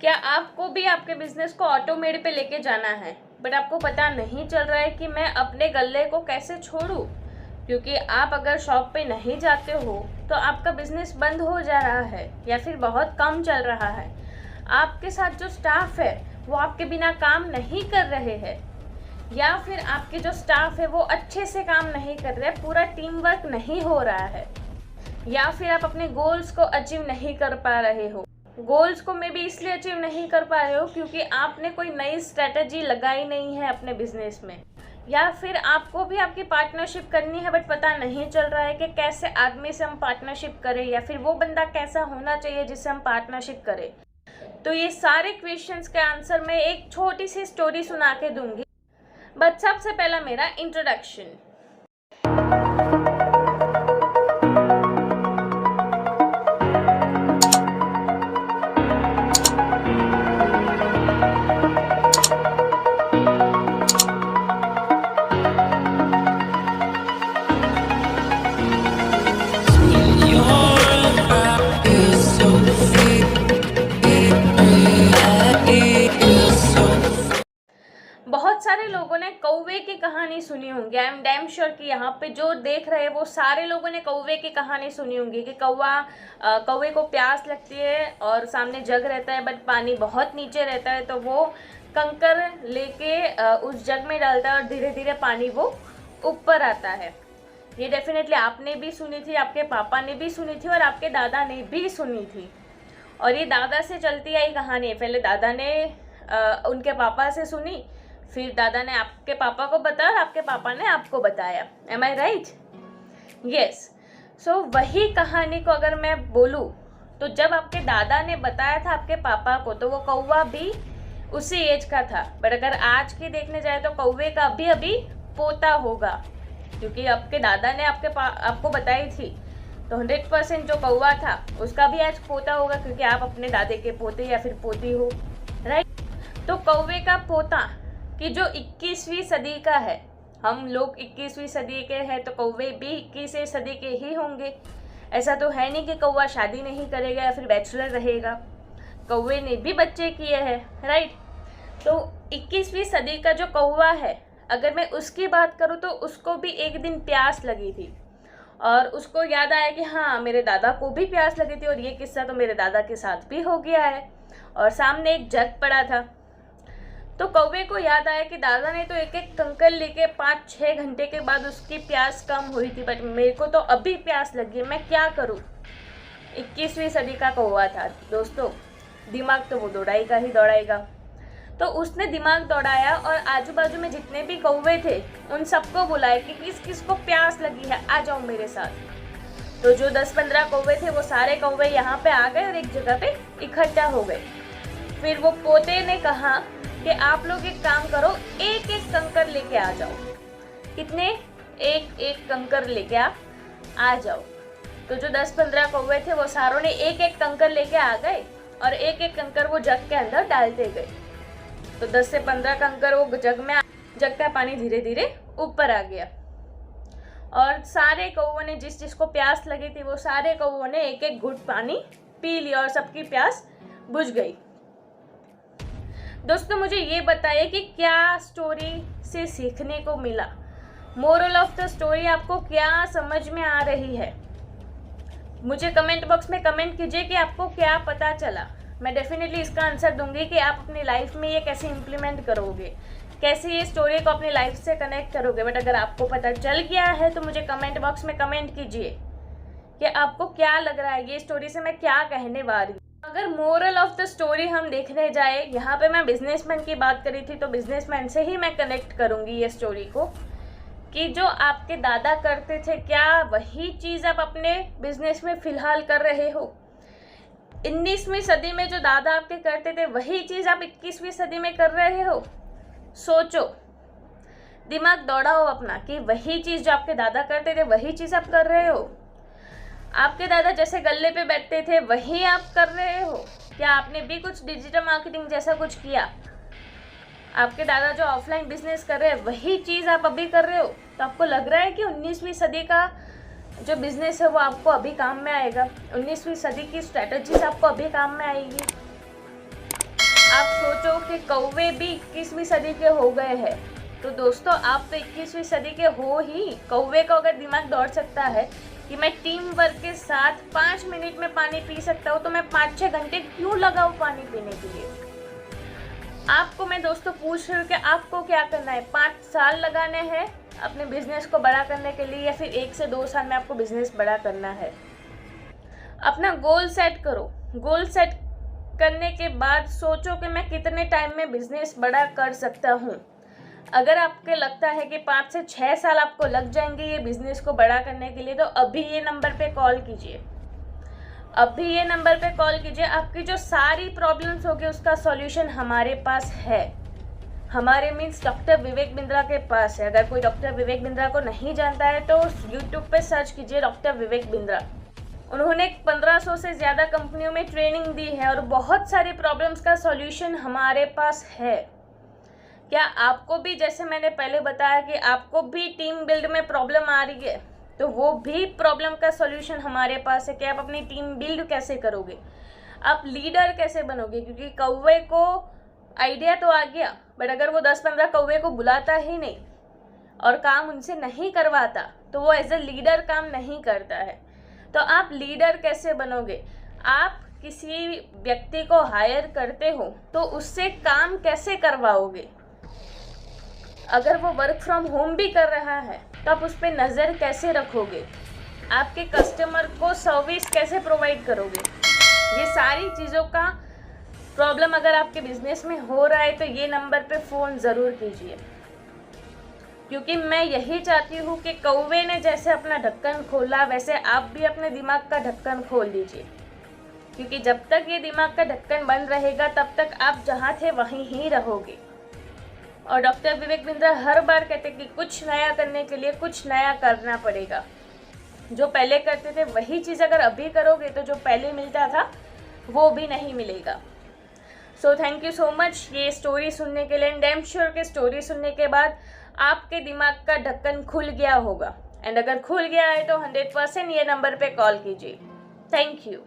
क्या आपको भी आपके बिजनेस को ऑटोमेट पे लेके जाना है, बट आपको पता नहीं चल रहा है कि मैं अपने गल्ले को कैसे छोड़ूं? क्योंकि आप अगर शॉप पे नहीं जाते हो तो आपका बिजनेस बंद हो जा रहा है या फिर बहुत कम चल रहा है। आपके साथ जो स्टाफ है वो आपके बिना काम नहीं कर रहे हैं, या फिर आपके जो स्टाफ है वो अच्छे से काम नहीं कर रहे, पूरा टीम वर्क नहीं हो रहा है, या फिर आप अपने गोल्स को अचीव नहीं कर पा रहे हो। गोल्स को मे भी इसलिए अचीव नहीं कर पा रहे हो क्योंकि आपने कोई नई स्ट्रेटजी लगाई नहीं है अपने बिजनेस में, या फिर आपको भी आपकी पार्टनरशिप करनी है बट पता नहीं चल रहा है कि कैसे आदमी से हम पार्टनरशिप करें, या फिर वो बंदा कैसा होना चाहिए जिससे हम पार्टनरशिप करें। तो ये सारे क्वेश्चंस के आंसर मैं एक छोटी सी स्टोरी सुना के दूंगी। बट सबसे पहला मेरा इंट्रोडक्शन। बहुत सारे लोगों ने कौवे की कहानी सुनी होंगी। आई एम डैम श्योर कि यहाँ पे जो देख रहे हैं वो सारे लोगों ने कौवे की कहानी सुनी होंगी कि कौवे को प्यास लगती है और सामने जग रहता है बट पानी बहुत नीचे रहता है, तो वो कंकर लेके उस जग में डालता है और धीरे धीरे पानी वो ऊपर आता है। ये डेफिनेटली आपने भी सुनी थी, आपके पापा ने भी सुनी थी और आपके दादा ने भी सुनी थी। और ये दादा से चलती आई कहानी है। पहले दादा ने उनके पापा से सुनी, फिर दादा ने आपके पापा को बताया और आपके पापा ने आपको बताया। एम आई राइट? यस। सो वही कहानी को अगर मैं बोलूँ तो जब आपके दादा ने बताया था आपके पापा को तो वो कौवा भी उसी एज का था, बट अगर आज की देखने जाए तो कौवे का अभी अभी पोता होगा, क्योंकि आपके दादा ने आपको बताई थी तो 100% जो कौवा था उसका भी आज पोता होगा, क्योंकि आप अपने दादे के पोते या फिर पोती हो, राइट? तो कौवे का पोता कि जो 21वीं सदी का है, हम लोग 21वीं सदी के हैं तो कौवे भी 21वीं सदी के ही होंगे। ऐसा तो है नहीं कि कौवा शादी नहीं करेगा या फिर बैचलर रहेगा, कौवे ने भी बच्चे किए हैं, राइट? तो 21वीं सदी का जो कौवा है, अगर मैं उसकी बात करूँ तो उसको भी एक दिन प्यास लगी थी और उसको याद आया कि हाँ, मेरे दादा को भी प्यास लगी थी और ये किस्सा तो मेरे दादा के साथ भी हो गया है, और सामने एक जग पड़ा था। तो कौवे को याद आया कि दादा ने तो एक एक कंकर लेके 5-6 घंटे के बाद उसकी प्यास कम हुई थी, बट मेरे को तो अभी प्यास लगी है, मैं क्या करूँ? 21वीं सदी का कौवा था दोस्तों, दिमाग तो वो दौड़ाएगा ही दौड़ाएगा। तो उसने दिमाग दौड़ाया और आजू बाजू में जितने भी कौवे थे उन सबको बुलाया कि किस किस को प्यास लगी है, आ जाओ मेरे साथ। तो जो 10-15 कौवे थे वो सारे कौवे यहाँ पे आ गए और एक जगह पे इकट्ठा हो गए। फिर वो पोते ने कहा कि आप लोग एक काम करो, एक एक कंकर लेके आ जाओ। कितने? एक एक कंकर लेके आ जाओ। तो जो 10-15 कौवे थे वो सारों ने एक एक कंकर लेके आ गए और एक एक कंकर वो जग के अंदर डालते गए। तो 10 से 15 कंकर वो जग का पानी धीरे धीरे ऊपर आ गया और सारे कौवों ने जिस जिसको प्यास लगी थी वो सारे कौवों ने एक एक घुट पानी पी लिया और सबकी प्यास बुझ गई। दोस्तों मुझे ये बताइए कि क्या स्टोरी से सीखने को मिला? मोरल ऑफ द स्टोरी आपको क्या समझ में आ रही है? मुझे कमेंट बॉक्स में कमेंट कीजिए कि आपको क्या पता चला। मैं डेफिनेटली इसका आंसर दूंगी कि आप अपनी लाइफ में ये कैसे इम्प्लीमेंट करोगे, कैसे ये स्टोरी को अपनी लाइफ से कनेक्ट करोगे। बट अगर आपको पता चल गया है तो मुझे कमेंट बॉक्स में कमेंट कीजिए कि आपको क्या लग रहा है, ये स्टोरी से मैं क्या कहने वाली हूँ। अगर मोरल ऑफ द स्टोरी हम देखने जाए, यहाँ पे मैं बिजनेसमैन की बात करी थी तो बिजनेसमैन से ही मैं कनेक्ट करूँगी ये स्टोरी को, कि जो आपके दादा करते थे क्या वही चीज़ आप अपने बिजनेस में फ़िलहाल कर रहे हो? 19वीं सदी में जो दादा आपके करते थे वही चीज़ आप 21वीं सदी में कर रहे हो? सोचो, दिमाग दौड़ाओ अपना कि वही चीज़ जो आपके दादा करते थे वही चीज़ आप कर रहे हो? आपके दादा जैसे गल्ले पे बैठते थे वही आप कर रहे हो? क्या आपने भी कुछ डिजिटल मार्केटिंग जैसा कुछ किया? आपके दादा जो ऑफलाइन बिजनेस कर रहे हैं वही चीज़ आप अभी कर रहे हो? तो आपको लग रहा है कि 19वीं सदी का जो बिजनेस है वो आपको अभी काम में आएगा? 19वीं सदी की स्ट्रैटेजीज आपको अभी काम में आएगी? आप सोचो कि कौवे भी 21वीं सदी के हो गए हैं, तो दोस्तों आप तो 21वीं सदी के हो ही। कौवे का अगर दिमाग दौड़ सकता है कि मैं टीम वर्क के साथ 5 मिनट में पानी पी सकता हूँ, तो मैं 5-6 घंटे क्यों लगाऊँ पानी पीने के लिए। आपको मैं दोस्तों पूछ रही हूँ कि आपको क्या करना है। 5 साल लगाने हैं अपने बिजनेस को बड़ा करने के लिए, या फिर 1 से 2 साल में आपको बिजनेस बड़ा करना है। अपना गोल सेट करो। गोल सेट करने के बाद सोचो कि मैं कितने टाइम में बिजनेस बड़ा कर सकता हूँ। अगर आपको लगता है कि 5 से 6 साल आपको लग जाएंगे ये बिजनेस को बड़ा करने के लिए, तो अभी ये नंबर पे कॉल कीजिए। अभी ये नंबर पे कॉल कीजिए। आपकी जो सारी प्रॉब्लम्स होगी उसका सॉल्यूशन हमारे पास है। हमारे मीन्स डॉक्टर विवेक बिंद्रा के पास है। अगर कोई डॉक्टर विवेक बिंद्रा को नहीं जानता है तो यूट्यूब पे सर्च कीजिए डॉक्टर विवेक बिंद्रा। उन्होंने 1500 से ज़्यादा कंपनियों में ट्रेनिंग दी है और बहुत सारी प्रॉब्लम्स का सॉल्यूशन हमारे पास है। क्या आपको भी, जैसे मैंने पहले बताया कि आपको भी टीम बिल्ड में प्रॉब्लम आ रही है, तो वो भी प्रॉब्लम का सॉल्यूशन हमारे पास है कि आप अपनी टीम बिल्ड कैसे करोगे, आप लीडर कैसे बनोगे। क्योंकि कौवे को आइडिया तो आ गया, बट अगर वो 10-15 कौवे को बुलाता ही नहीं और काम उनसे नहीं करवाता, तो वो एज ए लीडर काम नहीं करता है। तो आप लीडर कैसे बनोगे। आप किसी व्यक्ति को हायर करते हो तो उससे काम कैसे करवाओगे। अगर वो वर्क फ्रॉम होम भी कर रहा है तो आप उस पर नज़र कैसे रखोगे। आपके कस्टमर को सर्विस कैसे प्रोवाइड करोगे। ये सारी चीज़ों का प्रॉब्लम अगर आपके बिजनेस में हो रहा है तो ये नंबर पे फ़ोन ज़रूर कीजिए। क्योंकि मैं यही चाहती हूँ कि कौवे ने जैसे अपना ढक्कन खोला, वैसे आप भी अपने दिमाग का ढक्कन खोल दीजिए। क्योंकि जब तक ये दिमाग का ढक्कन बंद रहेगा तब तक आप जहाँ थे वहीं ही रहोगे। और डॉक्टर विवेक बिंद्रा हर बार कहते कि कुछ नया करने के लिए कुछ नया करना पड़ेगा। जो पहले करते थे वही चीज़ अगर अभी करोगे तो जो पहले मिलता था वो भी नहीं मिलेगा। So thank you so much ये स्टोरी सुनने के लिए। एंड आई एम श्योर कि स्टोरी सुनने के बाद आपके दिमाग का ढक्कन खुल गया होगा। एंड अगर खुल गया है तो 100% ये नंबर पे कॉल कीजिए। Thank you.